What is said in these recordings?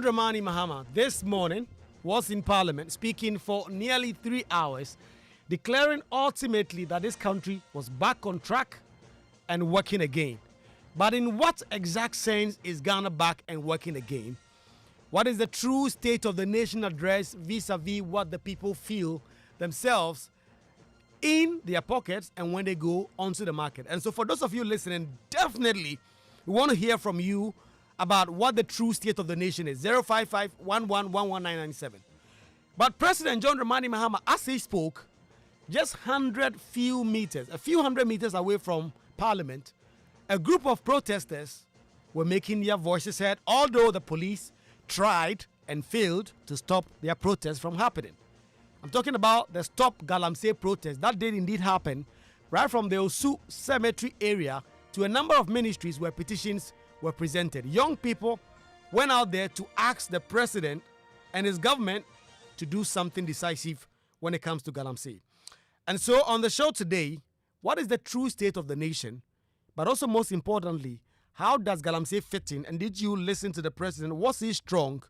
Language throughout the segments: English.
John Dramani Mahama this morning was in Parliament speaking for nearly 3 hours, declaring ultimately that this country was back on track and working again. But in what exact sense is Ghana back and working again? What is the true state of the nation address vis-a-vis what the people feel themselves in their pockets and when they go onto the market? And so for those of you listening, definitely we want to hear from you about what the true state of the nation is. 055-11-11997. But President John Dramani Mahama, as he spoke, just a few hundred meters away from Parliament, a group of protesters were making their voices heard, although the police tried and failed to stop their protest from happening. I'm talking about the Stop Galamsey protest. That did indeed happen right from the Osu Cemetery area to a number of ministries where petitions were presented. Young people went out there to ask the president and his government to do something decisive when it comes to Galamsey. And so on the show today, what is the true state of the nation? But also most importantly, how does Galamsey fit in? And did you listen to the president? Was he strong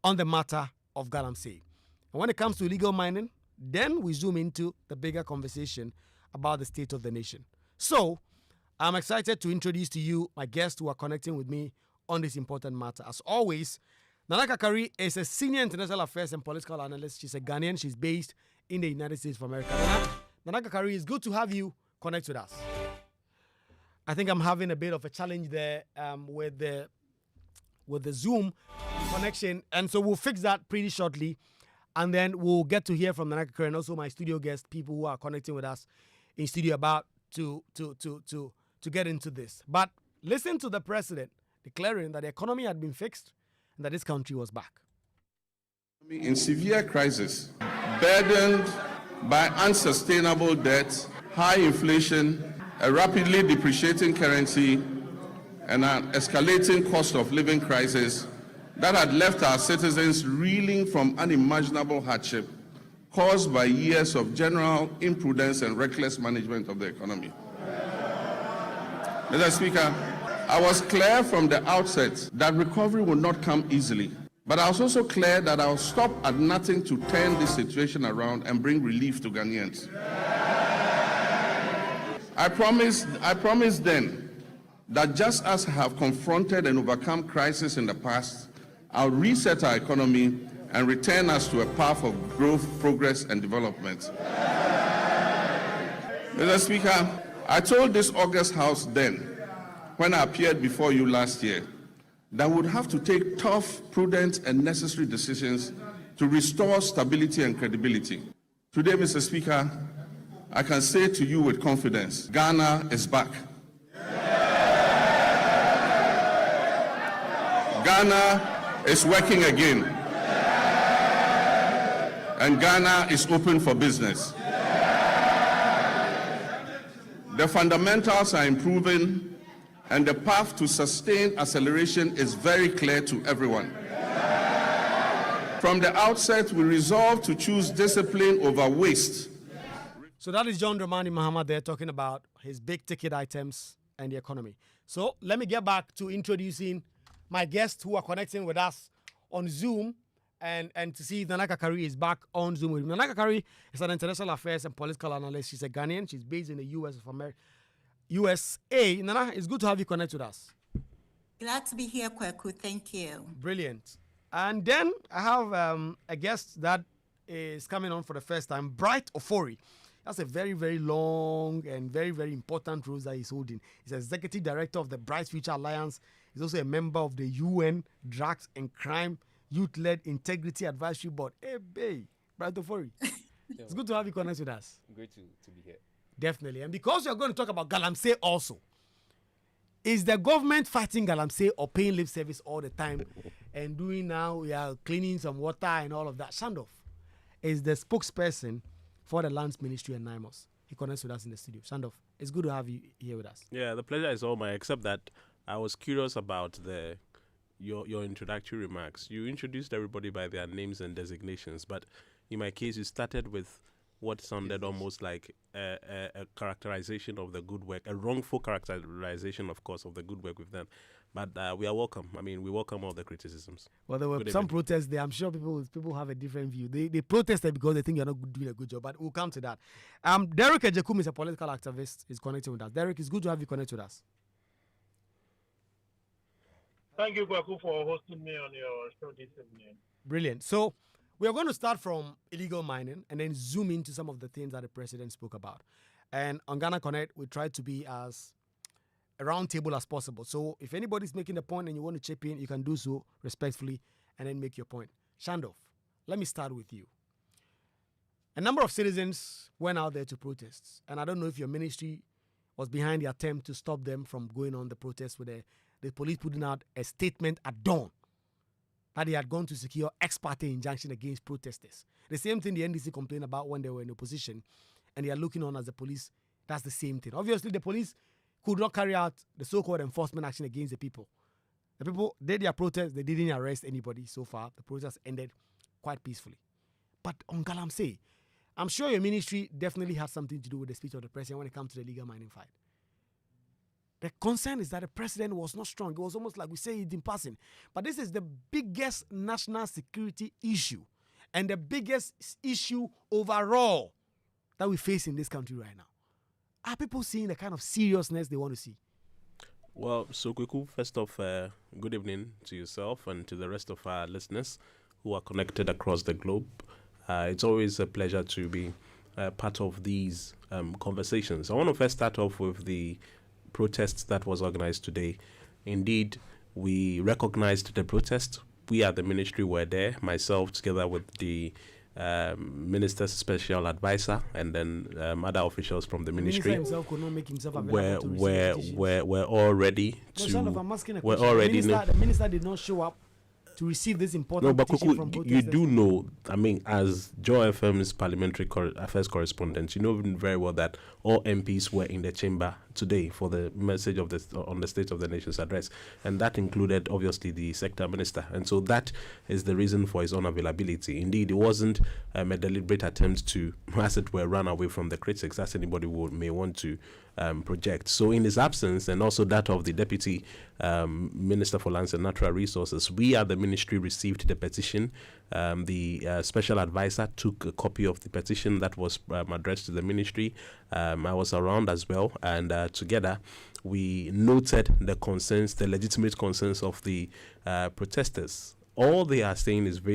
on the matter of Galamsey? And when it comes to illegal mining, then we zoom into the bigger conversation about the state of the nation. So I'm excited to introduce to you my guests who are connecting with me on this important matter. As always, Nana Kakari is a senior international affairs and political analyst. She's a Ghanaian. She's based in the United States of America. Nana Kakari, it's good to have you connect with us. I think I'm having a bit of a challenge there with the Zoom connection, and so we'll fix that pretty shortly, and then we'll get to hear from Nana Kakari and also my studio guests, people who are connecting with us in studio about to get into this. But listen to the president declaring that the economy had been fixed and that this country was back. In severe crisis, burdened by unsustainable debt, high inflation, a rapidly depreciating currency, and an escalating cost of living crisis that had left our citizens reeling from unimaginable hardship caused by years of general imprudence and reckless management of the economy. Mr. Speaker, I was clear from the outset that recovery would not come easily, but I was also clear that I will stop at nothing to turn this situation around and bring relief to Ghanaians. I promised then that just as I have confronted and overcome crisis in the past, I'll reset our economy and return us to a path of growth, progress, and development. Mr. Speaker, I told this August House then, when I appeared before you last year, that we would have to take tough, prudent, and necessary decisions to restore stability and credibility. Today, Mr. Speaker, I can say to you with confidence, Ghana is back. Ghana is working again. And Ghana is open for business. The fundamentals are improving, and the path to sustained acceleration is very clear to everyone. From the outset, we resolved to choose discipline over waste. So that is John Dramani Mahama there talking about his big ticket items and the economy. So let me get back to introducing my guests who are connecting with us on Zoom and to see if Nana Kakari is back on Zoom with me. Nana Kakari is an international affairs and political analyst. She's a Ghanaian. She's based in the USA. Nana, it's good to have you connect with us. Glad to be here, Kwaku. Thank you. Brilliant. And then I have a guest that is coming on for the first time, Bright Ofori. That's a very, very long and very, very important role that he's holding. He's executive director of the Bright Future Alliance. He's also a member of the UN Drugs and Crime Youth-Led Integrity Advisory Board. Hey, babe, Bright Ofori. It's good to have you connect with us. Great to be here. Definitely. And because you're going to talk about Galamsey also, is the government fighting Galamsey or paying lip service all the time and doing now, we are cleaning some water and all of that? Shandoff is the spokesperson for the Lands Ministry and NIMOS. He connects with us in the studio. Shandoff, it's good to have you here with us. Yeah, the pleasure is all mine, except that I was curious about your introductory remarks. You introduced everybody by their names and designations, but in my case, you started with what sounded almost like a characterization of the good work, a wrongful characterization, of course, of the good work we've done. But we are welcome. I mean, we welcome all the criticisms. Well, there were some protests there. I'm sure people have a different view. They protested because they think you're not doing a good job, but we'll come to that. Derek Ejekum is a political activist. He's connecting with us. Derek, it's good to have you connect with us. Thank you, Kwaku, for hosting me on your show this evening. Brilliant. So we are going to start from illegal mining and then zoom into some of the things that the president spoke about. And on Ghana Connect, we try to be as a round table as possible. So if anybody's making a point and you want to chip in, you can do so respectfully and then make your point. Shandov, let me start with you. A number of citizens went out there to protest. And I don't know if your ministry was behind the attempt to stop them from going on the protest with the police putting out a statement at dawn that they had gone to secure ex parte injunction against protesters. The same thing the NDC complained about when they were in opposition and they are looking on as the police. That's the same thing. Obviously, the police could not carry out the so-called enforcement action against the people. The people did their protest. They didn't arrest anybody so far. The protest ended quite peacefully. But on Galamsey, I'm sure your ministry definitely had something to do with the speech of the president when it comes to the illegal mining fight. The concern is that the president was not strong. It was almost like we say it in passing. But this is the biggest national security issue and the biggest issue overall that we face in this country right now. Are people seeing the kind of seriousness they want to see? Well, so Kwaku, first off, good evening to yourself and to the rest of our listeners who are connected across the globe. It's always a pleasure to be part of these conversations. I want to first start off with the protest that was organized today. Indeed, we recognized the protest. We at the ministry were there, myself together with the minister's special advisor and then other officials from the ministry. The minister himself could not make himself available we're all ready to. The minister did not show up to receive this important petition from protesters. You do know, I mean, as Joy FM's parliamentary affairs correspondent, you know very well that all MPs were in the chamber today for the message of on the State of the Nation's address, and that included obviously the sector minister, and so that is the reason for his unavailability. Indeed, it wasn't a deliberate attempt to, as it were, run away from the critics, as anybody may want to project. So in his absence, and also that of the Deputy Minister for Lands and Natural Resources, we at the ministry received the petition. The special advisor took a copy of the petition that was addressed to the ministry. I was around as well, and together we noted the concerns, the legitimate concerns of the protesters. All they are saying is it's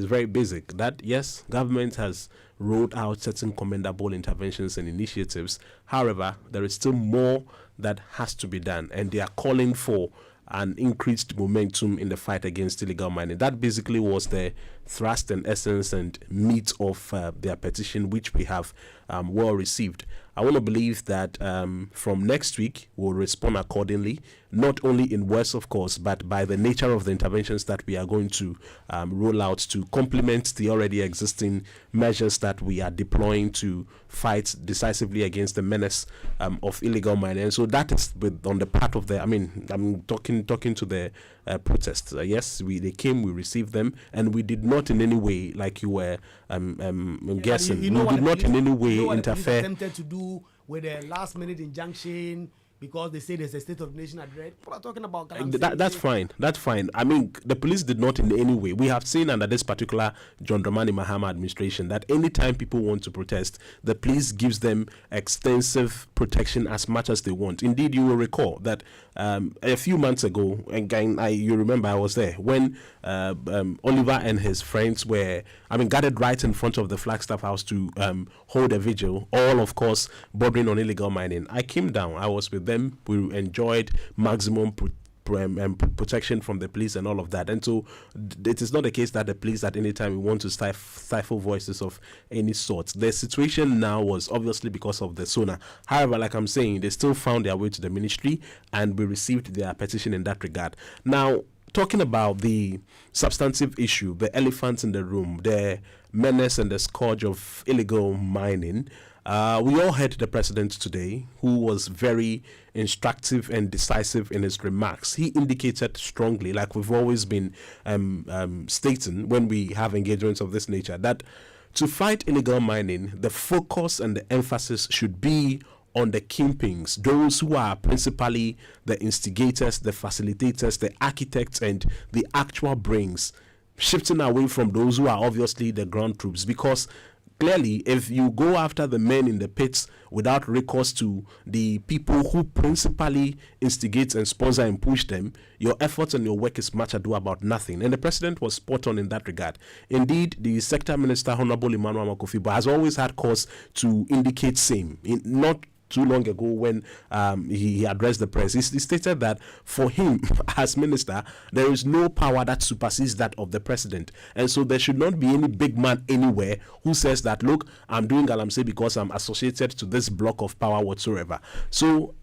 very basic, that yes, government has rolled out certain commendable interventions and initiatives. However, there is still more that has to be done, and they are calling for an increased momentum in the fight against illegal mining. That basically was the thrust and essence and meat of their petition, which we have well received. I want to believe that from next week, we'll respond accordingly, not only in words, of course, but by the nature of the interventions that we are going to roll out to complement the already existing measures that we are deploying to fight decisively against the menace of illegal mining. And so that is on the part of I'm talking to the protests. Yes, they came, we received them, and we did not in any way, like you were guessing, we did not in any way interfere. Attempted to do with a last-minute injunction because they say there's a State of the Nation address. People are talking about that's fine. That's fine. I mean, the police did not in any way. We have seen under this particular John Dramani Mahama administration that anytime people want to protest, the police gives them extensive protection as much as they want. Indeed, you will recall that a few months ago, again, you remember I was there when Oliver and his friends were, gathered right in front of the Flagstaff House to hold a vigil, all of course bordering on illegal mining. I came down. I was with them. We enjoyed maximum protection from the police and all of that. And so it is not the case that the police at any time we want to stifle voices of any sort. The situation now was obviously because of the SONA. However, like I'm saying, they still found their way to the ministry and we received their petition in that regard. Now, talking about the substantive issue, the elephant in the room, the menace and the scourge of illegal mining, we all heard the president today, who was very instructive and decisive in his remarks. He indicated strongly, like we've always been stating when we have engagements of this nature, that To fight illegal mining, the focus and the emphasis should be on the kingpins, those who are principally the instigators, the facilitators, the architects, and the actual brains, shifting away from those who are obviously the ground troops. Because clearly, if you go after the men in the pits without recourse to the people who principally instigate and sponsor and push them, your efforts and your work is much ado about nothing. And the president was spot on in that regard. Indeed, the sector minister, Honorable Emmanuel Makofiba, has always had cause to indicate same. Not too long ago when he addressed the press, he stated that for him as minister, there is no power that supersedes that of the president. And so there should not be any big man anywhere who says that, look, I'm doing Galamsey because I'm associated to this block of power whatsoever. So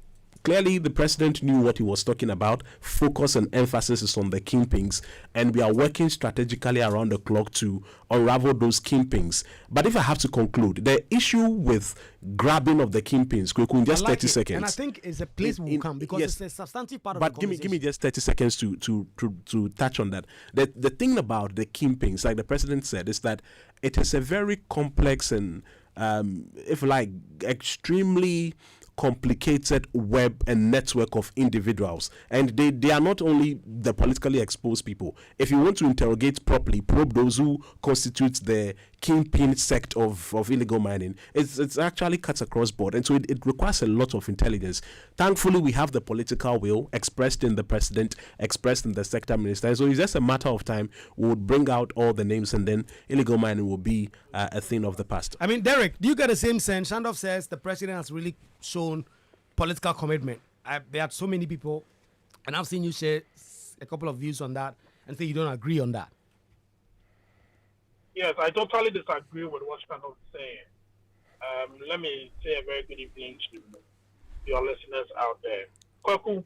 clearly, the president knew what he was talking about. Focus and emphasis is on the kingpins, and we are working strategically around the clock to unravel those kingpins. But if I have to conclude, the issue with grabbing of the kingpins, Kwaku, in just 30 seconds. And I think it's a place we'll come because yes, it's a substantive part of but the conversation. give me just 30 seconds to touch on that. The thing about the kingpins, like the president said, is that it is a very complex and, if like, extremely complicated web and network of individuals, and they are not only the politically exposed people. If you want to interrogate properly, probe those who constitute the kingpin sect of illegal mining, it's actually cuts across board, and so it requires a lot of intelligence. Thankfully, we have the political will expressed in the president, expressed in the sector minister, and so it's just a matter of time. We would bring out all the names, and then illegal mining will be a thing of the past. I mean, Derek, do you get the same sense? Shandov says the president has really shown political commitment. There are so many people, and I've seen you share a couple of views on that and say you don't agree on that. Yes, I totally disagree with what Shannon is saying. Let me say a very good evening to your listeners out there. Kwaku,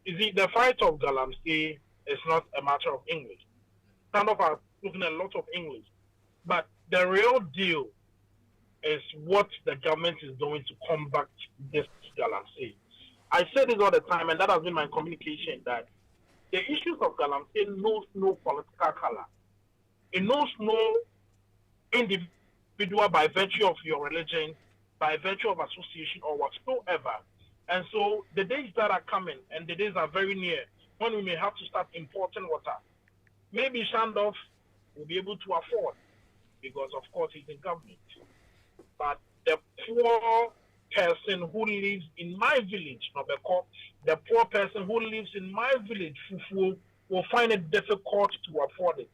is it the fight of Galamsey is not a matter of English. Some of us spoken a lot of English, but the real deal is what the government is doing to combat this Galamsey. I say this all the time, and that has been my communication, that the issues of Galamsey knows no political color. It knows no individual by virtue of your religion, by virtue of association or whatsoever. And so the days that are coming, and the days are very near, when we may have to start importing water, maybe Shandov will be able to afford, because of course he's in government. But the poor person who lives in my village, Nobeko, the poor person who lives in my village, Fufu, will find it difficult to afford it.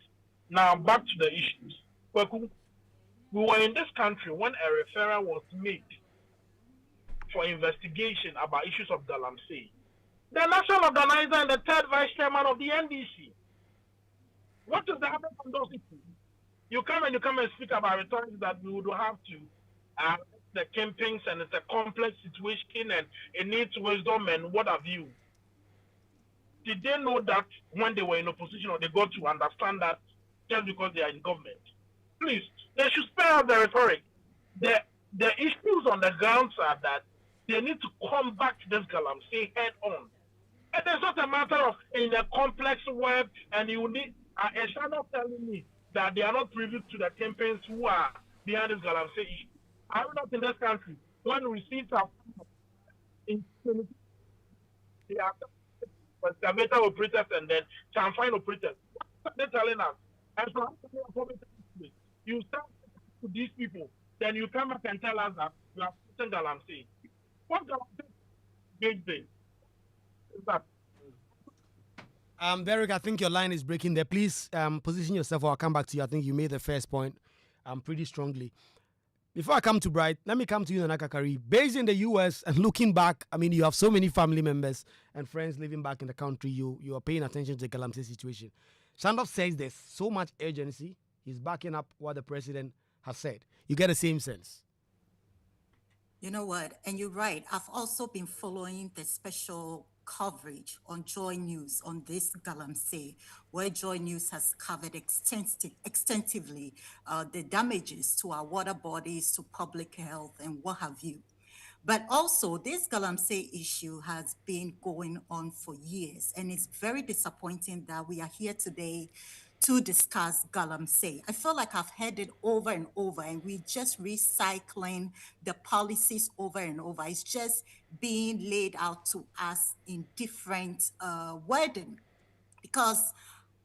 Now, back to the issues. We were in this country when a referral was made for investigation about issues of Galamsey. The national organizer and the third vice chairman of the NDC. What is the happening from those issues? You come and speak about returns that we would have to the campaigns, and it's a complex situation and it needs wisdom and what have you. Did they know that when they were in opposition, or they got to understand that just because they are in government? Please, they should spare out the rhetoric. The issues on the grounds are that they need to combat this Galamsey head on. And it's not a matter of in a complex web, and you need a shadow telling me that they are not privy to the campaigns who are behind this Galamsey issue. I am not in this country. When we see some in they are excavator operators and then chamfine operators, what are they telling us? And so you start to these people, then you come up and tell us that you are putting Galamsey. What Galamsey big thing is that? Derek, I think your line is breaking there. Please position yourself, or I'll come back to you. I think you made the first point pretty strongly. Before I come to Bright, let me come to you, Nana Kakari. Based in the U.S. and looking back, I mean, you have so many family members and friends living back in the country. You are paying attention to the Galamsey situation. Shandov says there's so much urgency. He's backing up what the president has said. You get the same sense. You know what? And you're right. I've also been following the special coverage on Joy News on this Galamsey, where Joy News has covered extensively the damages to our water bodies, to public health, and what have you. But also, this Galamsey issue has been going on for years, and it's very disappointing that we are here today to discuss Galamsey. I feel like I've heard it over and over, and we just recycling the policies over and over. It's just being laid out to us in different wording, because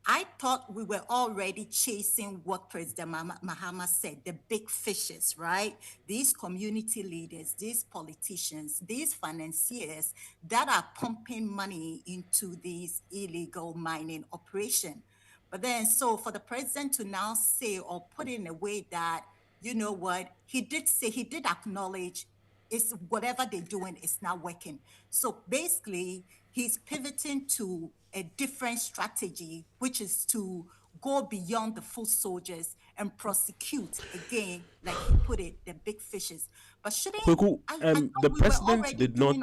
I thought we were already chasing what President Mahama said, the big fishes, right? These community leaders, these politicians, these financiers that are pumping money into these illegal mining operations. But then, so for the president to now say or put it in a way that, you know what, he did say, he did acknowledge is whatever they're doing is not working. So basically, he's pivoting to a different strategy, which is to go beyond the foot soldiers and prosecute again, like he put it, the big fishes. But shouldn't Kweku, the president did not.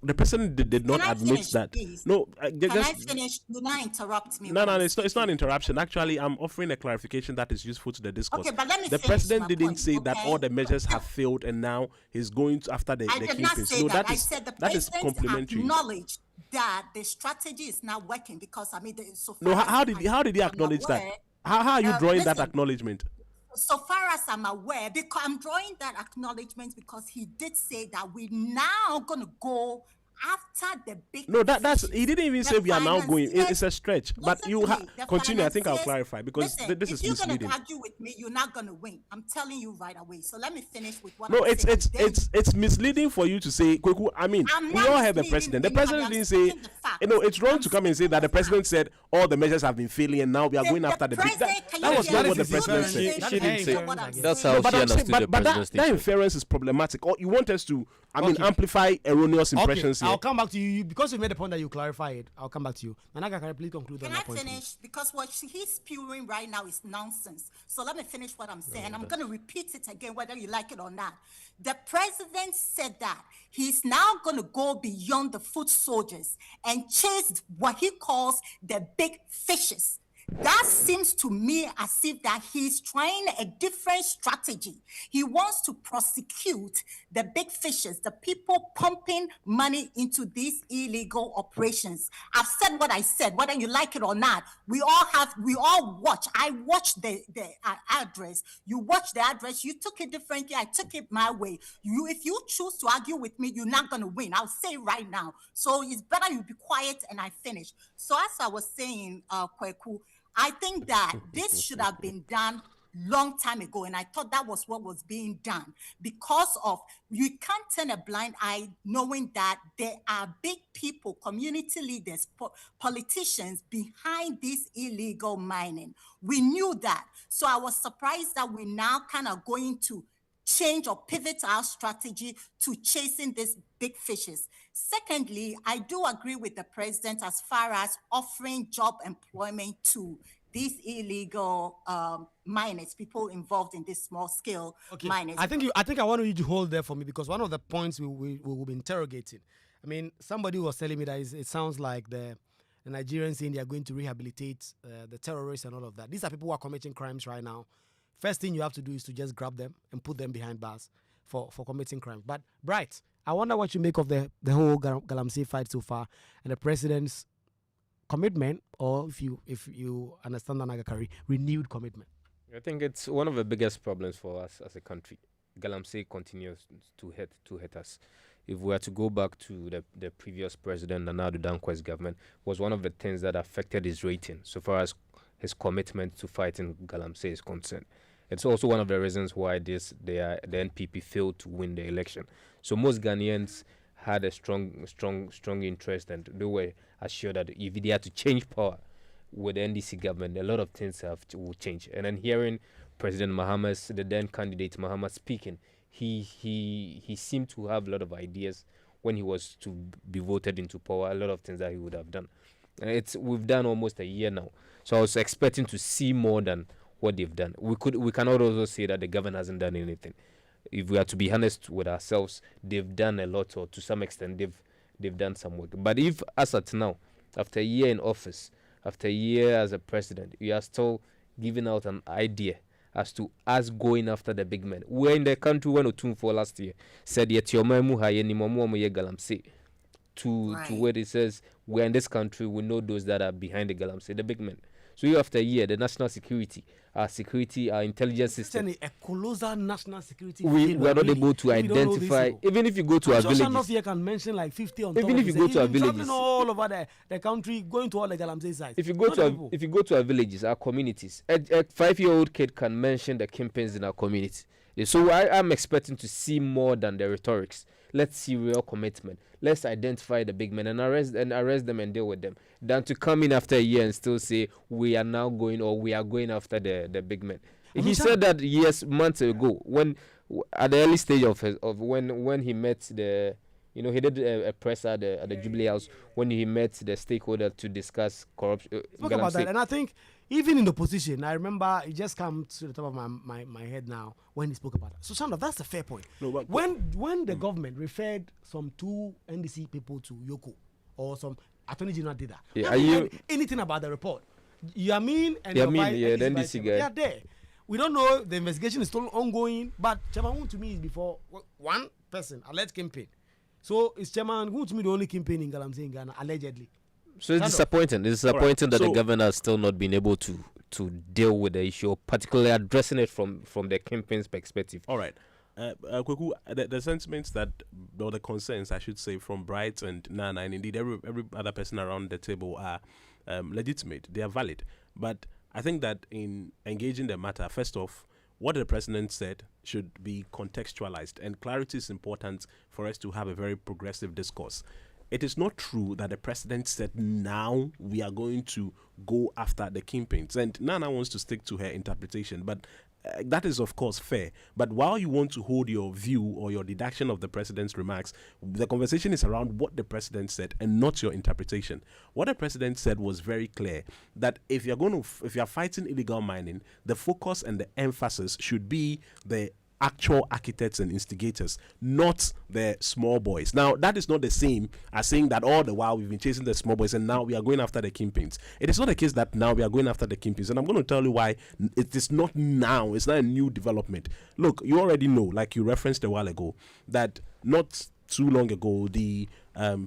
The president did not admit that. Please? No, Can I finish? Do not interrupt me. No, it's not an interruption. Actually, I'm offering a clarification that is useful to the discourse. Okay, but let me the finish president my didn't point, say that okay? all the measures have failed and now he's going to, after the I did not kingpins. say No, that. I is said the that is president complimentary. acknowledged that the strategy is not working, because I mean, so No, far how as did he I'm acknowledge that? aware, How are you drawing that listen, acknowledgement? so far as I'm aware, because I'm drawing that acknowledgement because he did say that we're now going to go after the big. No, that's he didn't even the say we are now going. It's a stretch. But Listen you to me, the continue. I think I'll financiers- clarify because listen, this is if you're misleading. going to argue with me, you're not going to win. I'm telling you right away. So let me finish with what No, I'm saying. it's misleading for you to say, Kweku. I mean, I'm we not all heard the misleading president. The anybody. president I'm didn't say, speaking the facts. you know, it's wrong I'm to come and say speaking that the the president facts. said all the measures have been failing and now we are going after the big. president, can That you was hear not me? what the That is president inference. said. She didn't say. What I'm That's saying. how But she I'm saying, understood the but president's that statement. inference is problematic. Or you want us to, amplify erroneous impressions Okay, here. I'll come back to you because you made the point that you clarify it. I'll come back to you. Manaka, can I please conclude Can on I that point? finish? Please? Because what he's spewing right now is nonsense. So let me finish what I'm saying. I'm going to repeat it again, whether you like it or not. The president said that he's now going to go beyond the foot soldiers and chase what he calls the big fishes. That seems to me as if that he's trying a different strategy. He wants to prosecute the big fishes, the people pumping money into these illegal operations. I've said what I said, whether you like it or not. We all watch. I watched the address. You watch the address. You took it differently. I took it my way. If you choose to argue with me, you're not going to win. I'll say right now. So it's better you be quiet and I finish. So as I was saying, Kwaku, I think that this should have been done long time ago, and I thought that was what was being done, because of you can't turn a blind eye knowing that there are big people, community leaders, politicians behind this illegal mining. We knew that. So I was surprised that we're now kind of going to change or pivot our strategy to chasing these big fishes. Secondly, I do agree with the president as far as offering job employment to these illegal miners, people involved in this small scale miners. I think I want you to hold there for me, because one of the points we will be interrogating. I mean, somebody was telling me that it sounds like the Nigerians saying they are going to rehabilitate the terrorists and all of that. These are people who are committing crimes right now. First thing you have to do is to just grab them and put them behind bars for committing crime. But Bright, I wonder what you make of the whole Galamsey fight so far and the president's commitment, or if you understand Anagakari, renewed commitment. I think it's one of the biggest problems for us as a country. Galamsey continues to hit us. If we were to go back to the previous president, Nana Dankwa's government, was one of the things that affected his rating so far as his commitment to fighting Galamsey is concerned. It's also one of the reasons why the NPP failed to win the election. So most Ghanaians had a strong interest, and they were assured that if they had to change power with the NDC government, a lot of things will change. And then hearing President Mahama, the then candidate Mahama, speaking, he seemed to have a lot of ideas when he was to be voted into power. A lot of things that he would have done. We've done almost a year now, so I was expecting to see more than what they've done. We cannot also say that the government hasn't done anything. If we are to be honest with ourselves, they've done a lot, or to some extent they've done some work. But if, as at now, after a year in office, after a year as a president, you are still giving out an idea as to us going after the big men. We're in the country when Otumfo last year said yet your mamu haye ni mamu ye Galamsey. To where it says we're in this country, we know those that are behind the Galamsey, the big men. So year after year, the national security, our intelligence system, a colossal national security. we are not able to identify. Even if you go to our villages, here can mention like 50 on even if you go to our villages, all over the country, going to all the Galamsey sites. if you go to our villages, our communities, a 5-year-old kid can mention the kingpins in our community. So I'm expecting to see more than the rhetorics. Let's see real commitment. Let's identify the big men and arrest them and deal with them, than to come in after a year and still say we are now going, or we are going after the big men. He said that months ago, when at the early stage of when he met the, he did a press at the Jubilee House when he met the stakeholder to discuss corruption. Spoke about that, and I think even in the position, I remember it just comes to the top of my head now when he spoke about it. So, Sandra, that's a fair point. No, but when the government referred some 2 NDC people to Yoko, or some Attorney General did that, Yeah, have you heard anything about the report? Yamin and the NDC NDC guy. they are there. We don't know. The investigation is still ongoing. But Chairman Wu to me is before one person, alleged kingpin. So is Chairman Wu to me the only kingpin in Galamsey in Ghana, allegedly. So it's disappointing. It's disappointing that So- the governor has still not been able to deal with the issue, particularly addressing it from the kingpin's perspective. All right. Kwaku, the sentiments that, or the concerns, I should say, from Bright and Nana, and indeed every other person around the table are legitimate. They are valid. But I think that in engaging the matter, first off, what the president said should be contextualized, and clarity is important for us to have a very progressive discourse. It is not true that the president said now we are going to go after the kingpins. And Nana wants to stick to her interpretation, but that is, of course, fair. But while you want to hold your view or your deduction of the president's remarks, the conversation is around what the president said and not your interpretation. What the president said was very clear, that if you're fighting illegal mining, the focus and the emphasis should be the actual architects and instigators, not the small boys. Now, that is not the same as saying that all the while we've been chasing the small boys and now we are going after the kingpins. It is not the case that now we are going after the kingpins, and I'm going to tell you why. It is not now. It's not a new development. Look, you already know, like you referenced a while ago, that not too long ago, the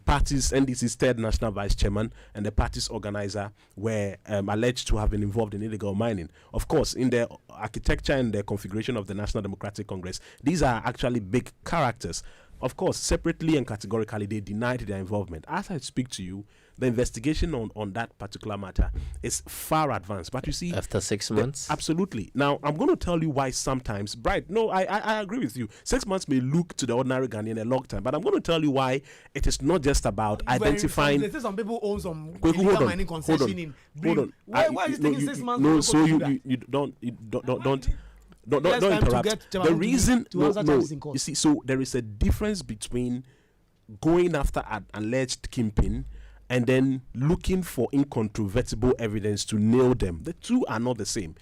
party's NDC's third national vice chairman and the party's organizer were alleged to have been involved in illegal mining. Of course, in the architecture and the configuration of the National Democratic Congress, these are actually big characters. Of course, separately and categorically, they denied their involvement. As I speak to you, the investigation on that particular matter is far advanced. But you see, After 6 months? Absolutely. Now, I'm going to tell you why sometimes, Bright, no, I agree with you. 6 months may look to the ordinary Ghanaian a long time, but I'm going to tell you why it is not just about identifying. They say some people own some Quick, illegal hold on, mining hold concession on, in hold on. Why is it taking 6 months? No, to so go you through that? don't Less time to interrupt. get Chairman The Wu reason, to answer charges in you court. see, so there is a difference between going after an alleged kingpin and then looking for incontrovertible evidence to nail them. The two are not the same.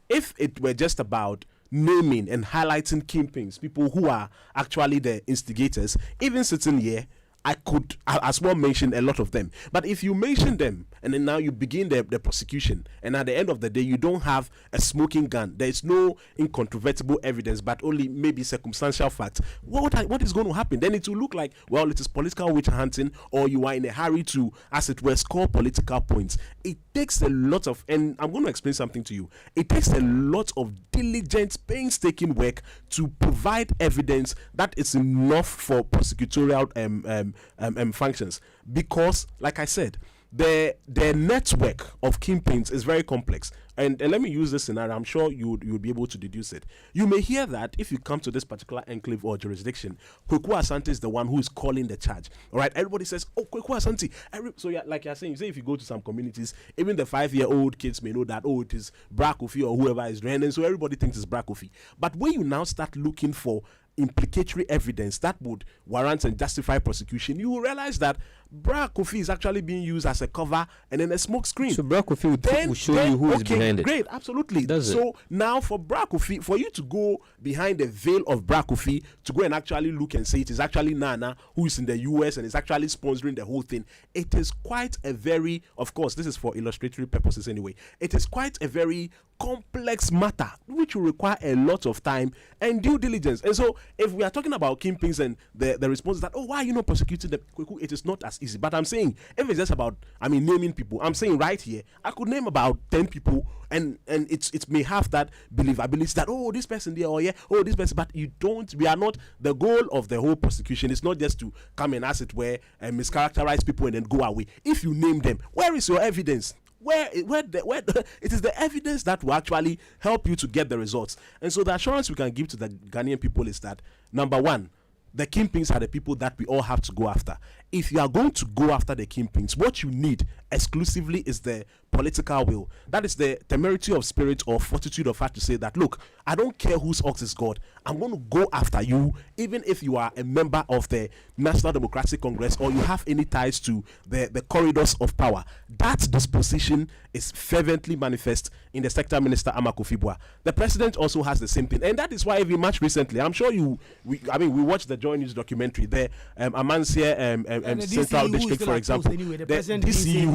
If it were just about naming and highlighting kingpins, people who are actually the instigators, even sitting here, I could as well mention a lot of them. But if you mention them and then now you begin the prosecution, and at the end of the day you don't have a smoking gun, there is no incontrovertible evidence but only maybe circumstantial facts, what is going to happen? Then it will look like, well, it is political witch hunting, or you are in a hurry to, as it were, score political points. It takes a lot of, and I'm going to explain something to you, it takes a lot of diligent, painstaking work to provide evidence that is enough for prosecutorial functions, because, like I said, the network of kingpins is very complex. And let me use this scenario. I'm sure you would be able to deduce it. You may hear that if you come to this particular enclave or jurisdiction, Kwaku Asante is the one who is calling the charge. All right, everybody says, "Oh, Kwaku Asante." So yeah, like you're saying, you say if you go to some communities, even the 5-year-old kids may know that, oh, it is Bra Kofi or whoever is doing, and so everybody thinks it's Bra Kofi. But when you now start looking for implicatory evidence that would warrant and justify prosecution, you will realize that Bra Kofi is actually being used as a cover and then a smoke screen. So Bra Kofi will show you who is behind it. Great, absolutely. Does so now for Bra Kofi, for you to go behind the veil of Bra Kofi to go and actually look and say it is actually Nana who is in the US and is actually sponsoring the whole thing, it is quite a very, of course, this is for illustratory purposes anyway, it is quite a very complex matter which will require a lot of time and due diligence. And so if we are talking about kingpins and the response is that, oh, why are you not prosecuting them? It is not as as easy. But I'm saying, if it's just about, naming people, I'm saying right here, I could name about 10 people, and it may have that believability that, oh, this person there, oh yeah, oh, this person, but we are not, the goal of the whole prosecution is not just to come and, as it were, mischaracterize people and then go away. If you name them, where is your evidence? Where it is the evidence that will actually help you to get the results. And so the assurance we can give to the Ghanaian people is that, number one, the kingpins are the people that we all have to go after. If you are going to go after the kingpins, what you need exclusively is the political will. That is the temerity of spirit or fortitude of heart to say that, look, I don't care whose ox is God. I'm going to go after you, even if you are a member of the National Democratic Congress or you have any ties to the corridors of power. That disposition is fervently manifest in the Sector Minister Amakufibwa. The president also has the same thing, and that is why every match recently, I'm sure we watched the Joy News documentary there, Amansia Central District, for example, anyway, the DCE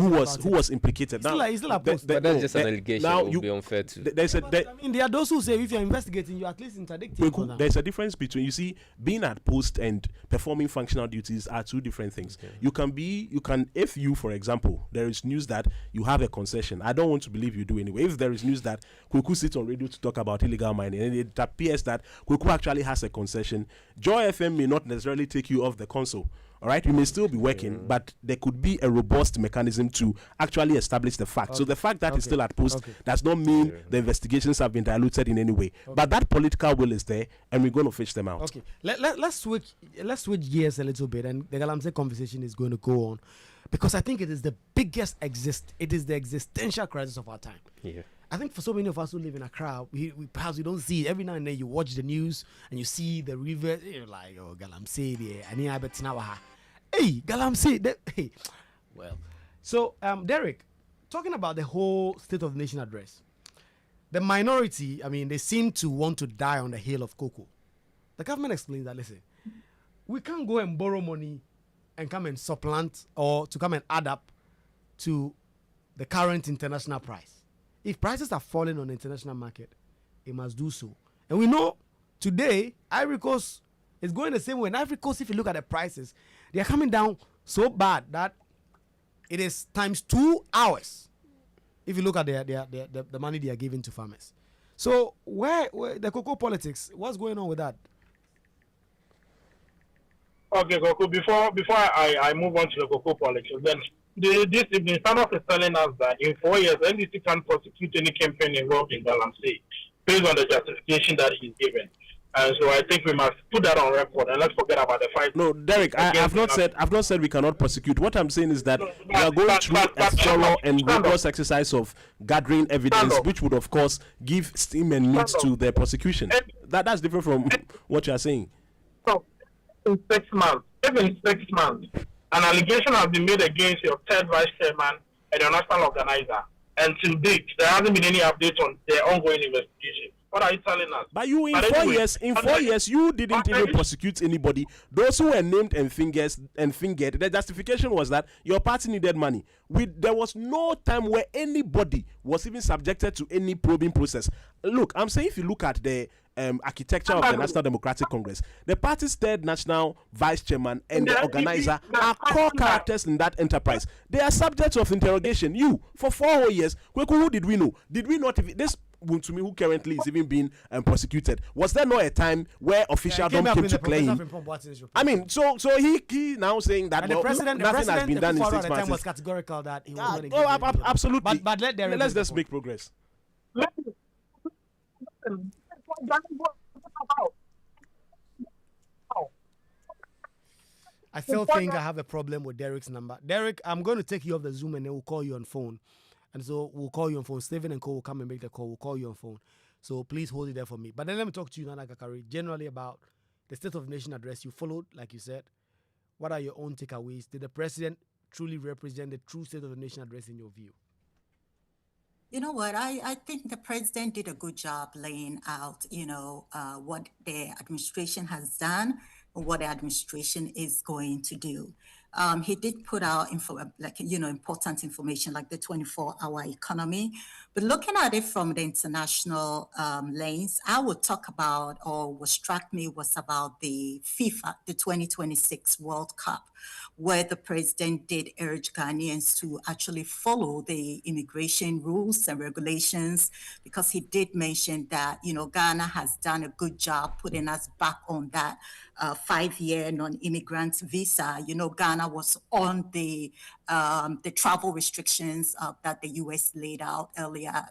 who was implicated. He's still opposed. But that's just an allegation. Now, it would be unfair to. There are those who say if you're investigating, you're at least interdicting. There's a difference between, you see, being at post and performing functional duties are two different things. Okay. If you, for example, there is news that you have a concession. I don't want to believe you do anyway. If there is news that Kwaku sits on radio to talk about illegal mining, and it appears that Kwaku actually has a concession, Joy FM may not necessarily take you off the console. All right, you may still be working, but there could be a robust mechanism to actually establish the fact. Okay. So the fact that it's still at post does not mean the investigations have been diluted in any way. But that political will is there, and we're going to fish them out. Okay, let's switch gears a little bit, and the Galamsey conversation is going to go on, because I think it is the existential crisis of our time. Yeah. I think for so many of us who live in Accra, we perhaps we don't see it. Every now and then you watch the news and you see the river, you're like, oh, Galamsey there, and here I bet now. Hey, Galamsey. Hey, well, so Derek, talking about the whole State of the Nation address, the minority, they seem to want to die on the hill of cocoa. The government explains that, listen, we can't go and borrow money and come and supplant or to come and add up to the current international price. If prices are falling on the international market, it must do so. And we know today, Ivory Coast is going the same way. In Ivory Coast, if you look at the prices, they are coming down so bad that it is times 2 hours. If you look at the money they are giving to farmers. So where the cocoa politics, what's going on with that? Okay, Goku, before I move on to the cocoa politics, then this evening, Standard is telling us that in 4 years, NDC can prosecute any campaign involved in Galamsey based on the justification that he's given. And so I think we must put that on record, and let's forget about the fight. No, Derek, I've not said we cannot prosecute. What I'm saying is that we are going through a thorough and rigorous exercise of gathering evidence, which would, of course, give steam and meat to the prosecution. That's different from what you are saying. So, in 6 months, even 6 months, an allegation has been made against your third vice chairman and your national organizer, and to date, there hasn't been any update on their ongoing investigation. What are you telling us? But you, in 4 years, you didn't even prosecute anybody. Those who were named and fingered, the justification was that your party needed money. There was no time where anybody was even subjected to any probing process. Look, I'm saying if you look at the architecture of the National Democratic Congress, the party's third national vice chairman and the organizer are core characters in that enterprise. They are subjects of interrogation. For 4 whole years, who did we know? Did we not even this? To me, who currently is even being prosecuted, was there not a time where officialdom came to claim? So he now saying that nothing has been done in 6 months. Was categorical that he was absolutely. But let's just make progress. I still think I have a problem with Derek's number. Derek, I'm going to take you off the Zoom and then we'll call you on phone. And so we'll call you on phone. Stephen and Co will come and make the call. We'll call you on phone. So please hold it there for me. But then let me talk to you, Nana Kakari, generally about the State of the Nation address you followed, like you said. What are your own takeaways? Did the president truly represent the true State of the Nation address in your view? You know what? I think the president did a good job laying out, what the administration has done and what the administration is going to do. He did put out important information like the 24-hour economy. But looking at it from the international lens, I would talk about, or what struck me was about the FIFA, the 2026 World Cup, where the president did urge Ghanaians to actually follow the immigration rules and regulations, because he did mention that, Ghana has done a good job putting us back on that 5-year non-immigrant visa. Ghana was on the travel restrictions that the U.S. laid out earlier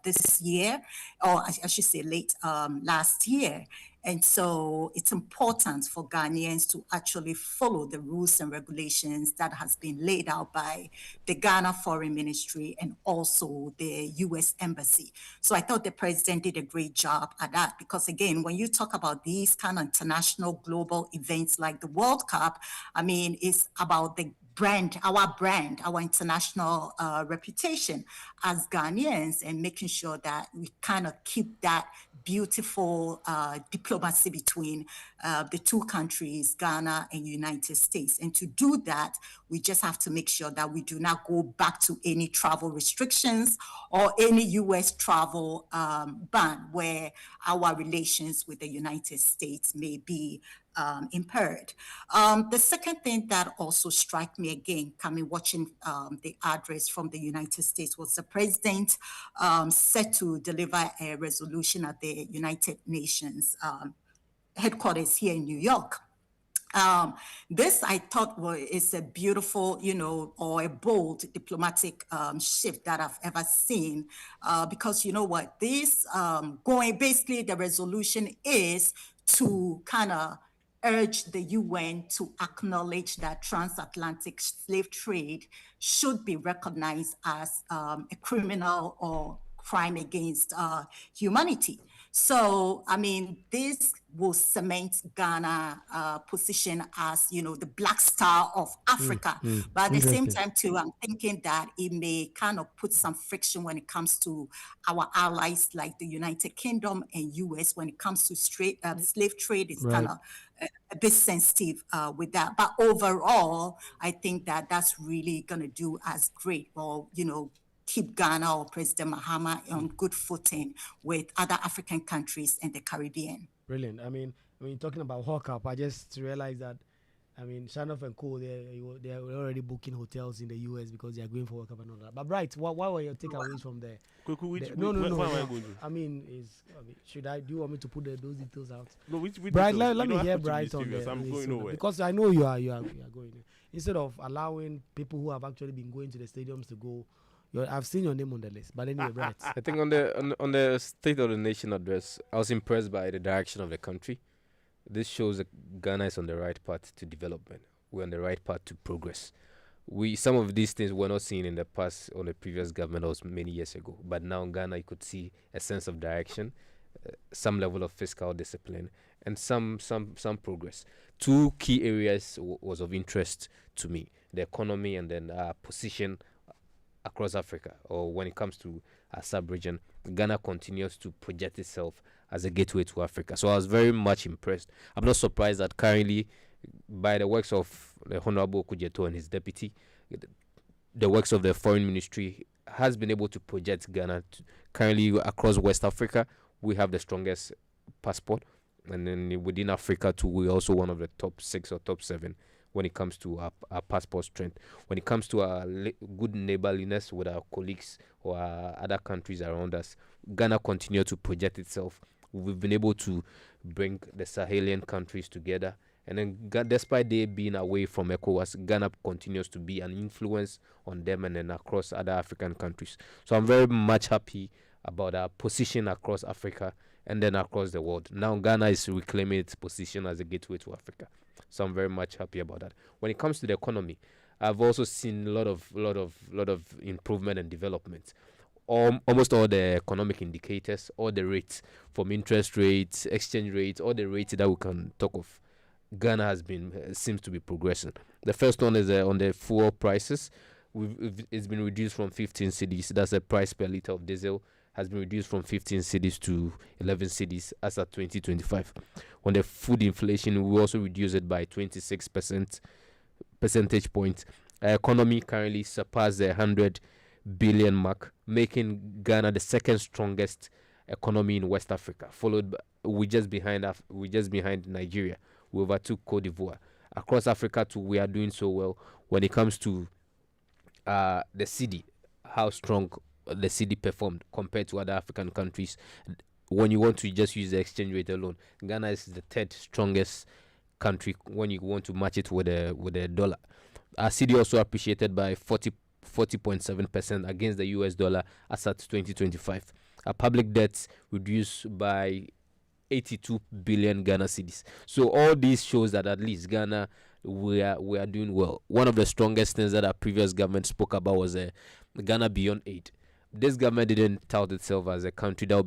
this year, or I should say late last year. And so it's important for Ghanaians to actually follow the rules and regulations that has been laid out by the Ghana Foreign Ministry and also the U.S. Embassy. So I thought the president did a great job at that, because again, when you talk about these kind of international global events like the World Cup, it's about the brand, our international reputation as Ghanaians, and making sure that we kind of keep that beautiful diplomacy between the two countries, Ghana and United States. And to do that, we just have to make sure that we do not go back to any travel restrictions or any U.S. travel ban where our relations with the United States may be impaired. The second thing that also struck me again, watching the address from the United States, was the president set to deliver a resolution at the United Nations headquarters here in New York. This I thought is a beautiful, or a bold diplomatic shift that I've ever seen, because you know what, this basically the resolution is to kind of urge the UN to acknowledge that transatlantic slave trade should be recognized as a criminal or crime against humanity. So, this will cement Ghana's position as, the black star of Africa. But at the same time, too, I'm thinking that it may kind of put some friction when it comes to our allies like the United Kingdom and US. When it comes to slave trade, it's kind of a bit sensitive with that. But overall, I think that that's really going to do us great, or, keep Ghana or President Mahama on good footing with other African countries and the Caribbean. Brilliant. When you're talking about World Cup, I just realized that, Shanoff and Co, they're already booking hotels in the US because they are going for World Cup and all that. But Bright, what were your takeaways from there? No. Do you want me to put those details out? No, which Bright, let me hear Bright on there. I'm going nowhere. Because I know you are going. Instead of allowing people who have actually been going to the stadiums to go, I've seen your name on the list, but anyway, Bright. I think on the State of the Nation address, I was impressed by the direction of the country. This shows that Ghana is on the right path to development. We're on the right path to progress. Some of these things were not seen in the past on the previous government, that was many years ago. But now in Ghana, you could see a sense of direction, some level of fiscal discipline, and some progress. Two key areas was of interest to me: the economy and then position across Africa, or when it comes to our sub-region. Ghana continues to project itself as a gateway to Africa. So I was very much impressed. I'm not surprised that currently, by the works of the Honorable Kujeto and his deputy, the works of the Foreign Ministry has been able to project Ghana currently across West Africa. We have the strongest passport, and then within Africa too, we're also one of the top 6 or top 7 when it comes to our passport strength. When it comes to our good neighborliness with our colleagues or other countries around us, Ghana continues to project itself. We've been able to bring the Sahelian countries together. And then despite they being away from ECOWAS, Ghana continues to be an influence on them and then across other African countries. So I'm very much happy about our position across Africa and then across the world. Now Ghana is reclaiming its position as a gateway to Africa. So I'm very much happy about that. When it comes to the economy, I've also seen a lot of improvement and development. Almost all the economic indicators, all the rates, from interest rates, exchange rates, all the rates that we can talk of, Ghana seems to be progressing. The first one is on the fuel prices. It's been reduced from 15 cedis. That's the price per liter of diesel has been reduced from 15 cedis to 11 cedis as of 2025. On the food inflation, we also reduced it by 26% percentage points. Our economy currently surpassed the 100 billion mark, making Ghana the second strongest economy in West Africa, followed by we just behind Nigeria. We overtook Cote d'Ivoire. Across Africa too, we are doing so well when it comes to the cedi, how strong the cedi performed compared to other African countries. When you want to just use the exchange rate alone, Ghana is the third strongest country when you want to match it with the dollar. Our cedi also appreciated by 40.7% against the US dollar as at 2025. Our public debts reduced by 82 billion Ghana cedis. So all these shows that at least Ghana, we are doing well. One of the strongest things that our previous government spoke about was Ghana Beyond Aid. This government didn't tout itself as a country that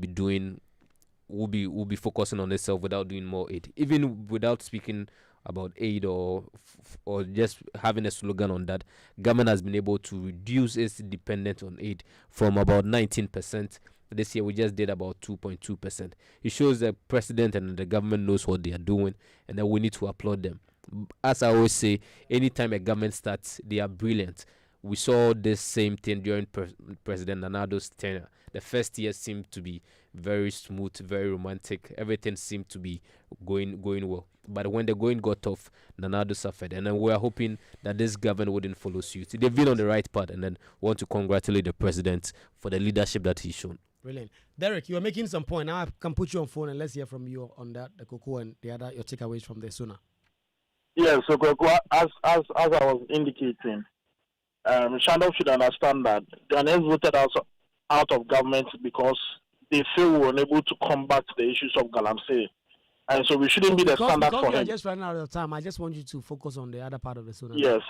will be focusing on itself without doing more aid, even without speaking about aid or just having a slogan on that. Government has been able to reduce its dependence on aid from about 19%. This year we just did about 2.2%. It shows the president and the government knows what they are doing, and that we need to applaud them. As I always say, anytime a government starts, they are brilliant. We saw this same thing during President Nanado's tenure. The first year seemed to be very smooth, very romantic. Everything seemed to be going well. But when the going got tough, Nanado suffered. And then we are hoping that this government wouldn't follow suit. They've been on the right path, and then want to congratulate the president for the leadership that he's shown. Brilliant. Derek, you are making some point. Now I can put you on phone and let's hear from you on that, the cocoa and the other, your takeaways from the SONA. Yeah, so Kwaku, as I was indicating, Shandong should understand that Ghanaians voted out of government because they feel we were unable to combat the issues of Galamsey. And so we shouldn't be the standard for him. Because we are just running out of time, I just want you to focus on the other part of the SONA. Yes.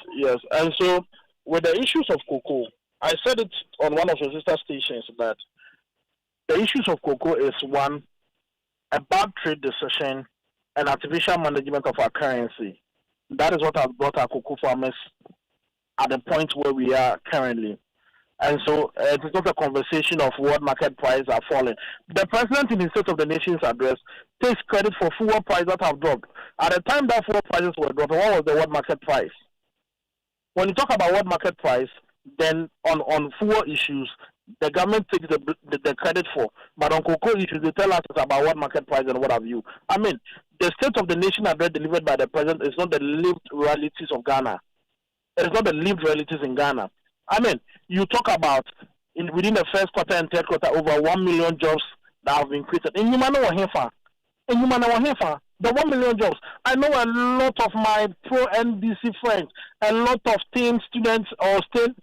And so with the issues of cocoa, I said it on one of your sister stations that the issues of cocoa is one, a bad trade decision and artificial management of our currency. That is what has brought our cocoa farmers at the point where we are currently. And so it is not a conversation of what market prices are falling. The president in his State of the Nation's address takes credit for fuel prices that have dropped. At the time that fuel prices were dropped, what was the world market price? When you talk about world market price, then on fuel issues, the government takes the credit for. But on cocoa issues, they tell us about what market price and what have you. I mean, the State of the Nation address delivered by the president is not the lived realities of Ghana. It is not the lived realities in Ghana. I mean, you talk about within the first quarter and third quarter, over 1 million jobs that have been created. In Humana Wahefa, the 1 million jobs. I know a lot of my pro-NDC friends, a lot of teen students or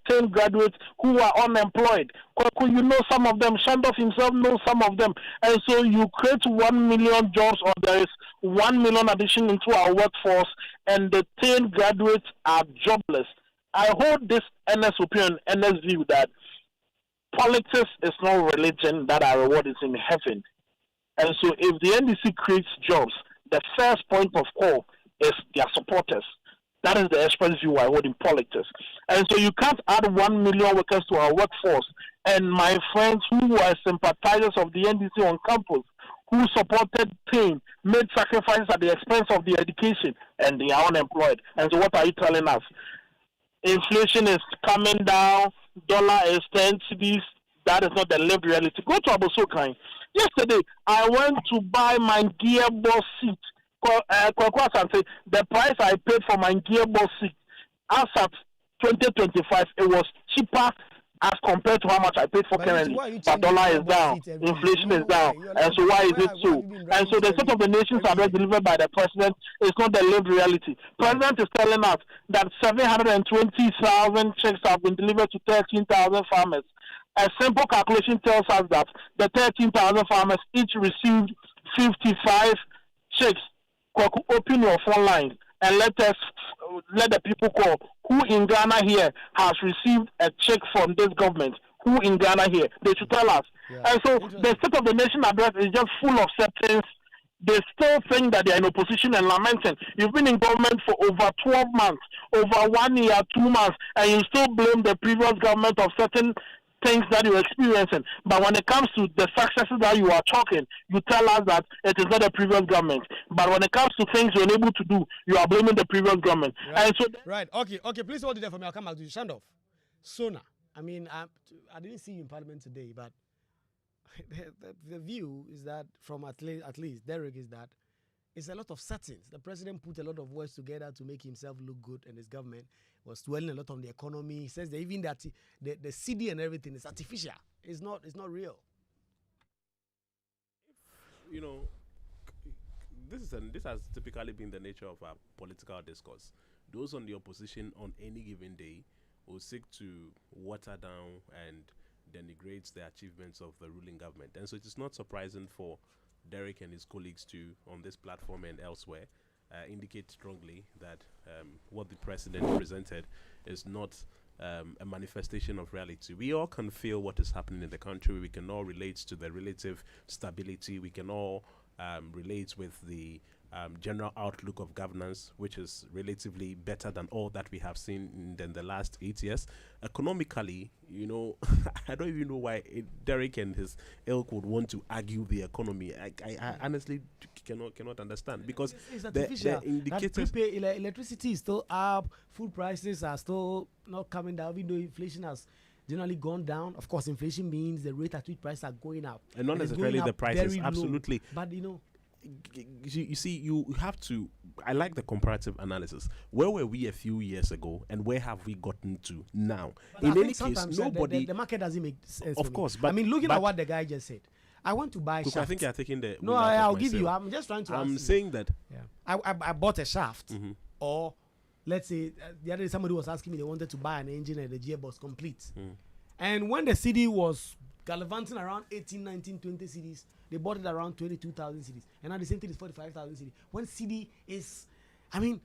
teen graduates who are unemployed. Kwaku, you know some of them. Shandong himself knows some of them. And so you create 1 million jobs, or there is 1 million addition into our workforce, and the teen graduates are jobless. I hold this NS opinion, NS view that politics is not religion, that our reward is in heaven. And so if the NDC creates jobs, the first point of call is their supporters. That is the express view I hold in politics. And so you can't add 1 million workers to our workforce. And my friends who are sympathizers of the NDC on campus, who supported pain, made sacrifices at the expense of their education, and they are unemployed. And so what are you telling us? Inflation is coming down, dollar is 10 cedis. That is not the lived reality. Go to Abosokan. Yesterday, I went to buy my gearbox seat. Kwaku Asante, the price I paid for my gearbox seat, as at 2025, it was cheaper as compared to how much I paid for currently. But dollar is down, inflation is down, and so why is it so? And so the State of the Nation's address delivered by the president is not the lived reality. President is telling us that 720,000 checks have been delivered to 13,000 farmers. A simple calculation tells us that the 13,000 farmers each received 55 checks. Kwaku, open your phone line and let the people call. Who in Ghana here has received a check from this government? Who in Ghana here? They should tell us. Yeah. And so the State of the Nation address is just full of acceptance. They still think that they are in opposition and lamenting. You've been in government for over 12 months, over 1 year, 2 months, and you still blame the previous government of certain things that you're experiencing. But when it comes to the successes that you are talking, you tell us that it is not the previous government. But when it comes to things you're unable to do, you are blaming the previous government. Right. And so, right. Okay. Please hold it there for me. I'll come back to you. Shandoff. SONA. I mean, I didn't see you in Parliament today, but the view is that from at least Derek is that it's a lot of settings. The president put a lot of words together to make himself look good, and his government was dwelling a lot on the economy. He says that even that the CD and everything is artificial. It's not real. You know, this has typically been the nature of our political discourse. Those on the opposition on any given day will seek to water down and denigrate the achievements of the ruling government. And so it is not surprising for Derek and his colleagues to, on this platform and elsewhere, indicate strongly that what the president presented is not a manifestation of reality. We all can feel what is happening in the country. We can all relate to the relative stability. We can all relate with the general outlook of governance, which is relatively better than all that we have seen in the last 8 years. Economically, you know, I don't even know why Derek and his ilk would want to argue the economy. I honestly cannot understand, because it's artificial. the indicators. Electricity is still up, food prices are still not coming down, even though inflation has generally gone down. Of course, inflation means the rate at which prices are going up, And not necessarily the prices, very low. absolutely. But you know, You see, you have to. I like the comparative analysis. Where were we a few years ago, and where have we gotten to now? but In I think any case, sometimes nobody. the market doesn't make sense. Of for me. course, but- I mean, looking but- at what the guy just said, I want to buy a Because shaft. I think you're taking the. No, wind out of I'll my give you. sail. I'm just trying to. I'm ask you. saying that. Yeah. I bought a shaft, Mm-hmm. or let's say the other day somebody was asking me they wanted to buy an engine and the gearbox complete. And when the CD was gallivanting around 18, 19, 20 CDs, they bought it around 22,000 CDs. And now the same thing is 45,000 CDs. When CD is, I mean,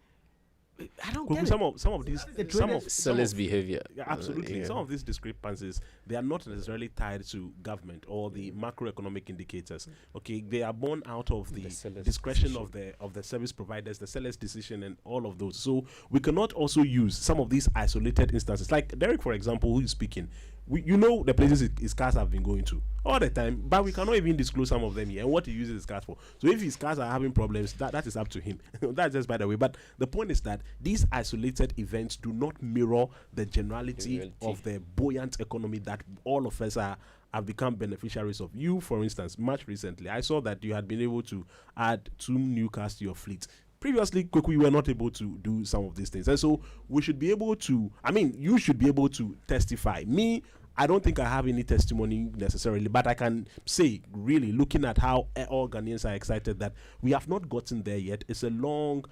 I don't get Some it. of these The some traders- of Seller's behavior. Yeah, absolutely. Yeah. Some of these discrepancies, they are not necessarily tied to government or the macroeconomic indicators. Okay, they are born out of the seller's discretion of the service providers, the seller's decision, and all of those. So we cannot also use some of these isolated instances. Like Derek, for example, who is speaking. You know the places his cars have been going to all the time, but we cannot even disclose some of them here and what he uses his cars for. So if his cars are having problems, that is up to him. That's just by the way. But the point is that these isolated events do not mirror the generality of the buoyant economy that all of us have become beneficiaries of. You, for instance, much recently, I saw that you had been able to add 2 new cars to your fleet. Previously, we were not able to do some of these things. And so we should be able to, you should be able to testify. Me, I don't think I have any testimony necessarily, but I can say, really, looking at how all Ghanaians are excited that we have not gotten there yet. It's a long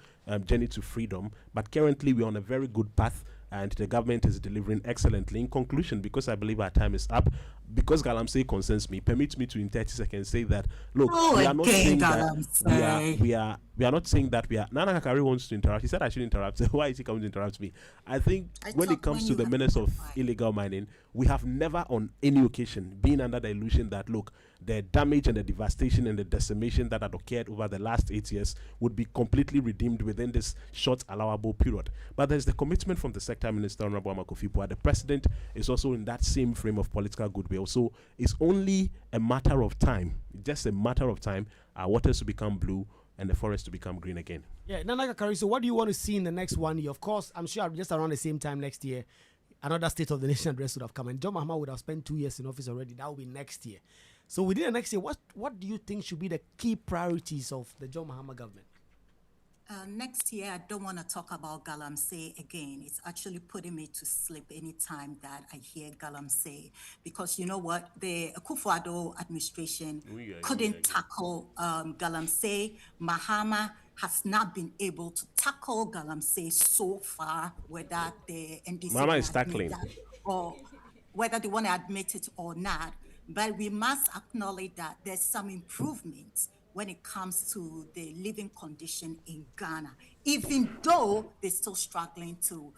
journey to freedom, but currently we're on a very good path, and the government is delivering excellently. In conclusion, because I believe our time is up, because Galamsey concerns me, permit me to in 30 seconds say that, look, we are not saying that we are not saying that we are. Nana Kakari wants to interrupt. He said I should interrupt. Why is he coming to interrupt me? I think when it comes to the menace of illegal mining, we have never on any occasion been under the illusion that, look, the damage and the devastation and the decimation that had occurred over the last 8 years would be completely redeemed within this short allowable period. But there's the commitment from the Sector Minister, Honorable Amakofi Boa. The President is also in that same frame of political goodwill. So it's only a matter of time, just a matter of time, our waters to become blue and the forest to become green again. Yeah, Nana Kakari, so what do you want to see in the next 1 year? Of course, I'm sure just around the same time next year, another State of the Nation address would have come, and John Mahama would have spent 2 years in office already. That will be next year. So within the next year, what do you think should be the key priorities of the John Mahama government? Next year, I don't want to talk about Galamsey again. It's actually putting me to sleep anytime that I hear Galamsey, because you know what? The Akufo-Addo administration couldn't tackle Galamsey. Mahama has not been able to tackle Galamsey so far, whether the NDC Mahama is tackling, or whether they want to admit it or not. But we must acknowledge that there's some improvements when it comes to the living condition in Ghana, even though they're still struggling to,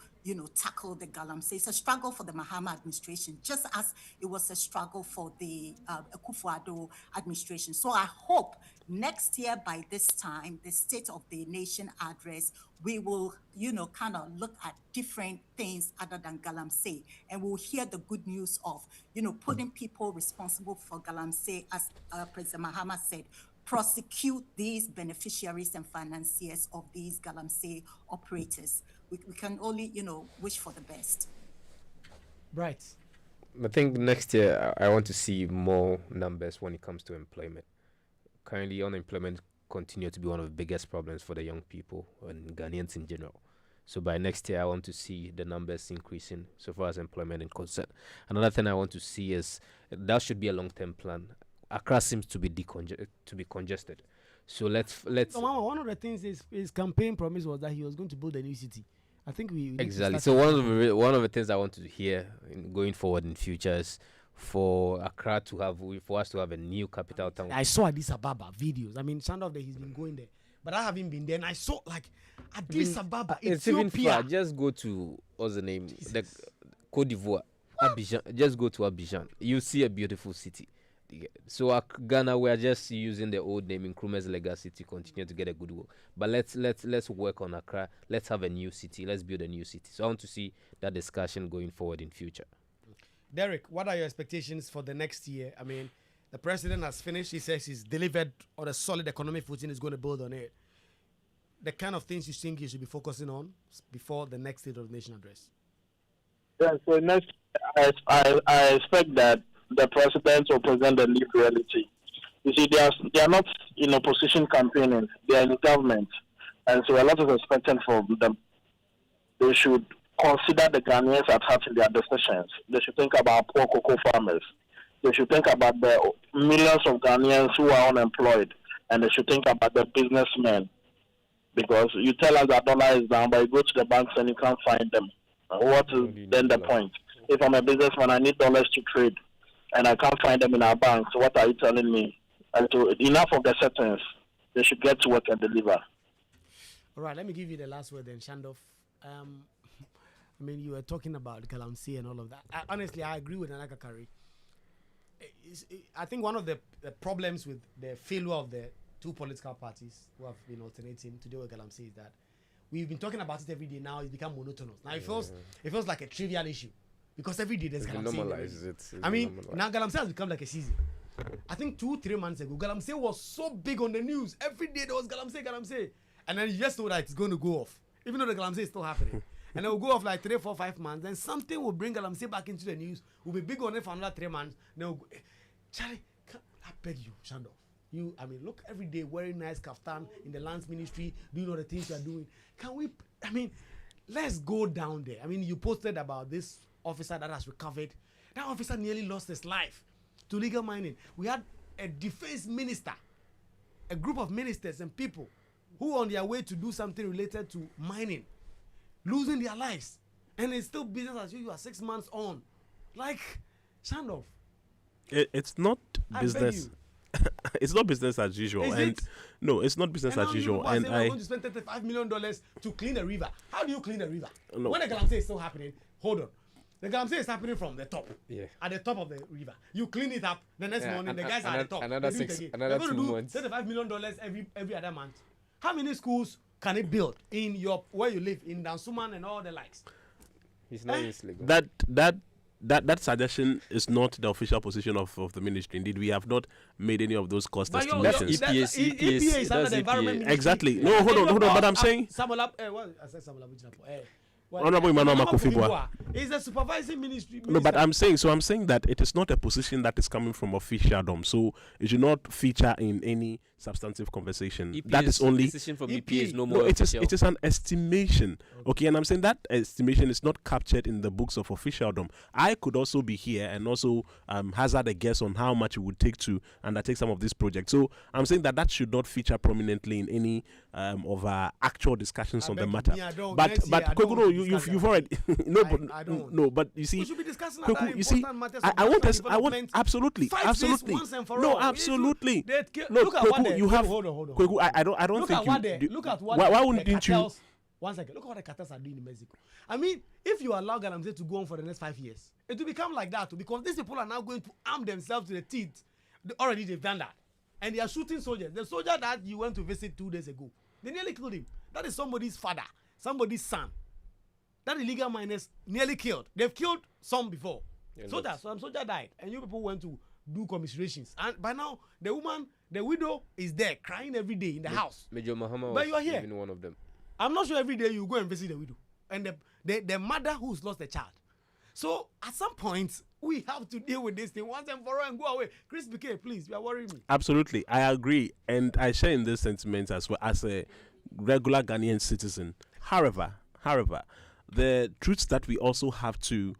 tackle the galamsey. It's a struggle for the Mahama administration, just as it was a struggle for the Akufo-Addo administration. So I hope next year by this time, the State of the Nation address, we will, kind of look at different things other than galamsey, and we'll hear the good news of, putting people responsible for galamsey, as President Mahama said, prosecute these beneficiaries and financiers of these galamsey operators. We can only, wish for the best. Right. I think next year I want to see more numbers when it comes to employment. Currently, unemployment continue to be one of the biggest problems for the young people and Ghanaians in general. So by next year, I want to see the numbers increasing so far as employment is concerned. Another thing I want to see is that should be a long-term plan. Accra seems to be congested. So let's. So Mama, one of the things his campaign promise was that he was going to build a new city. I think we exactly. So one of the things I want to hear going forward in future is for Accra to have, for us to have a new capital town. I saw Addis Ababa videos. I mean, Shandoff, he's been going there, but I haven't been there. And I saw like Addis Ababa, it's even far. Just go to what's the name, the Côte d'Ivoire, Abidjan. Just go to Abidjan. You see a beautiful city. So Ghana, we are just using the old name Nkrumah's legacy to continue to get a goodwill. But let's work on Accra. Let's have a new city. Let's build a new city. So I want to see that discussion going forward in future. Derek, what are your expectations for the next year? I mean, the president has finished. He says he's delivered on a solid economic footing. He's going to build on it. The kind of things you think you should be focusing on before the next State of the Nation address? Yeah, so next, I expect that the president will present the new reality. You see, they are not in opposition campaigning. They are in government. And so a lot is expected from them. They should consider the Ghanaians at heart in their decisions. They should think about poor cocoa farmers. They should think about the millions of Ghanaians who are unemployed. And they should think about the businessmen. Because you tell us that dollar is down, but you go to the banks and you can't find them. What is then the point? If I'm a businessman, I need dollars to trade, and I can't find them in our banks. So what are you telling me? And so enough of the sentence. They should get to work and deliver. All right, let me give you the last word then, Shandoff. I mean, you were talking about galamsey and all of that. Honestly, I agree with Anaka Kari. I think one of the problems with the failure of the two political parties who have been alternating to deal with galamsey is that we've been talking about it every day. Now it's become monotonous. Now it feels like a trivial issue because every day there's galamsey. I mean, now galamsey has become like a season. I think 2-3 months ago, galamsey was so big on the news. Every day there was galamsey. And then you just know that it's going to go off. Even though the galamsey is still happening. And it will go off like 3, 4, 5 months. Then something will bring galamsey back into the news. We'll be big on it for another 3 months. Then we'll go, Charlie, I beg you, Shandoff. Look every day wearing nice kaftan in the lands ministry, doing all the things you are doing. Let's go down there. I mean, you posted about this officer that has recovered. That officer nearly lost his life to legal mining. We had a defense minister, a group of ministers and people who on their way to do something related to mining, losing their lives. And it's still business as usual. You are 6 months on. Like, Shandoff. It's not business. It's not business as usual. No, it's not business as usual. And I'm going to spend $35 million to clean a river. How do you clean a river? No. When the galamsey is still happening, hold on. The galamsey is happening from the top. Yeah. At the top of the river. You clean it up. The next morning, the guys are at the top. Another 2 months. $35 million every other month. How many schools can it build in where you live in Dansuman and all the likes? It's not legal. That suggestion is not the official position of the ministry. Indeed, we have not made any of those cost estimations. EPA is under the environment ministry. Exactly. No, hold on. But I'm saying. Honorable Emmanuel Makufibua is the supervising ministry. No, but I'm saying that it is not a position that is coming from officialdom, so it should not feature in any substantive conversation. That is only decision from EPA is no more. No, it is an estimation. Okay, and I'm saying that estimation is not captured in the books of officialdom. I could also be here and also hazard a guess on how much it would take to undertake some of these projects. So I'm saying that should not feature prominently in any of our actual discussions on the matter. But Kwekuro, you've already no, but I don't. no, but you see, We should be discussing Kwaku, other you see, important matters I of want national us, I want development. absolutely, Fight absolutely, this once and for no, all. absolutely. No, Look, Kwaku, you have, hold on. Kwaku, I don't Look think at what you. look at what why the wouldn't you? cartels, one second. Look at what the cartels are doing in Mexico. I mean, if you allow Galamsey to go on for the next 5 years, it will become like that too, because these people are now going to arm themselves to the teeth. Already they've done that, and they are shooting soldiers. The soldier that you went to visit 2 days ago, they nearly killed him. That is somebody's father, somebody's son. That illegal miners nearly killed. They've killed some before. Some soldier died, and you people went to do commiserations. And by now, the widow is there crying every day in the house. Major Muhammad But you are here. even one of them. I'm not sure every day you go and visit the widow and the mother who's lost the child. So at some point, we have to deal with this thing once and for all and go away. Chris BK, please, you are worrying me. Absolutely, I agree, and I share in this sentiment as well as a regular Ghanaian citizen. However, the truth that we also have to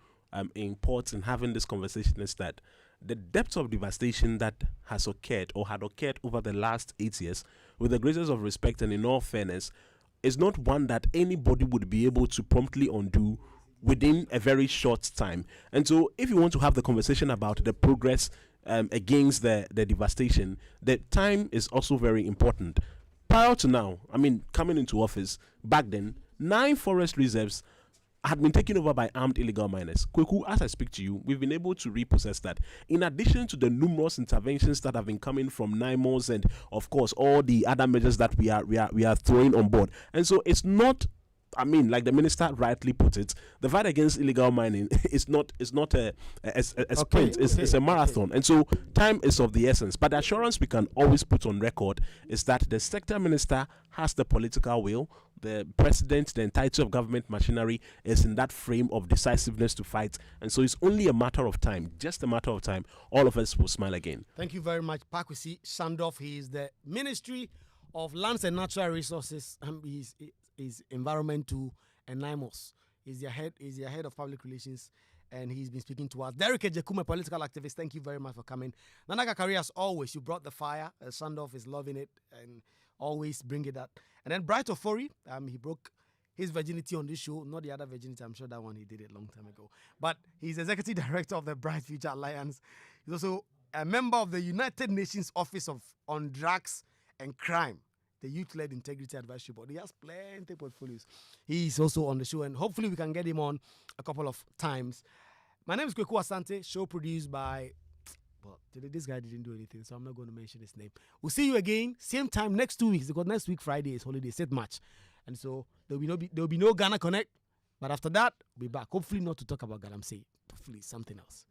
import in having this conversation is that the depth of devastation that has occurred or had occurred over the last 8 years, with the greatest of respect and in all fairness, is not one that anybody would be able to promptly undo within a very short time. And so if you want to have the conversation about the progress against the devastation, the time is also very important. Prior to now, I mean, coming into office, back then, 9 forest reserves had been taken over by armed illegal miners. Kwaku, as I speak to you, we've been able to repossess that. In addition to the numerous interventions that have been coming from NIMOS and, of course, all the other measures that we are throwing on board. And so it's not, I mean, like the minister rightly put it, the fight against illegal mining is not a sprint. It's a marathon. And so time is of the essence. But the assurance we can always put on record is that the sector minister has the political will. The president, the entirety of government machinery is in that frame of decisiveness to fight. And so it's only a matter of time, just a matter of time. All of us will smile again. Thank you very much, Kwaku Asante. He is the Ministry of Lands and Natural Resources. He's Environmental and NIMOS. He's the head of public relations, and he's been speaking to us. Derek Ejekume, political activist, thank you very much for coming. Nana Kakari, as always, you brought the fire. Sandoff is loving it and always bring it up. And then Bright Ofori, he broke his virginity on this show, not the other virginity. I'm sure that one he did it a long time ago. But he's executive director of the Bright Future Alliance. He's also a member of the United Nations Office on Drugs and Crime, the Youth-Led Integrity Advisory Board. He has plenty of portfolios. He's also on the show, and hopefully we can get him on a couple of times. My name is Kwaku Asante, show produced by, well, today this guy didn't do anything, so I'm not going to mention his name. We'll see you again, same time next 2 weeks, because next week, Friday, is holiday, set match. And so there'll be no Ghana Connect, but after that, we'll be back. Hopefully not to talk about Galamsey, hopefully something else.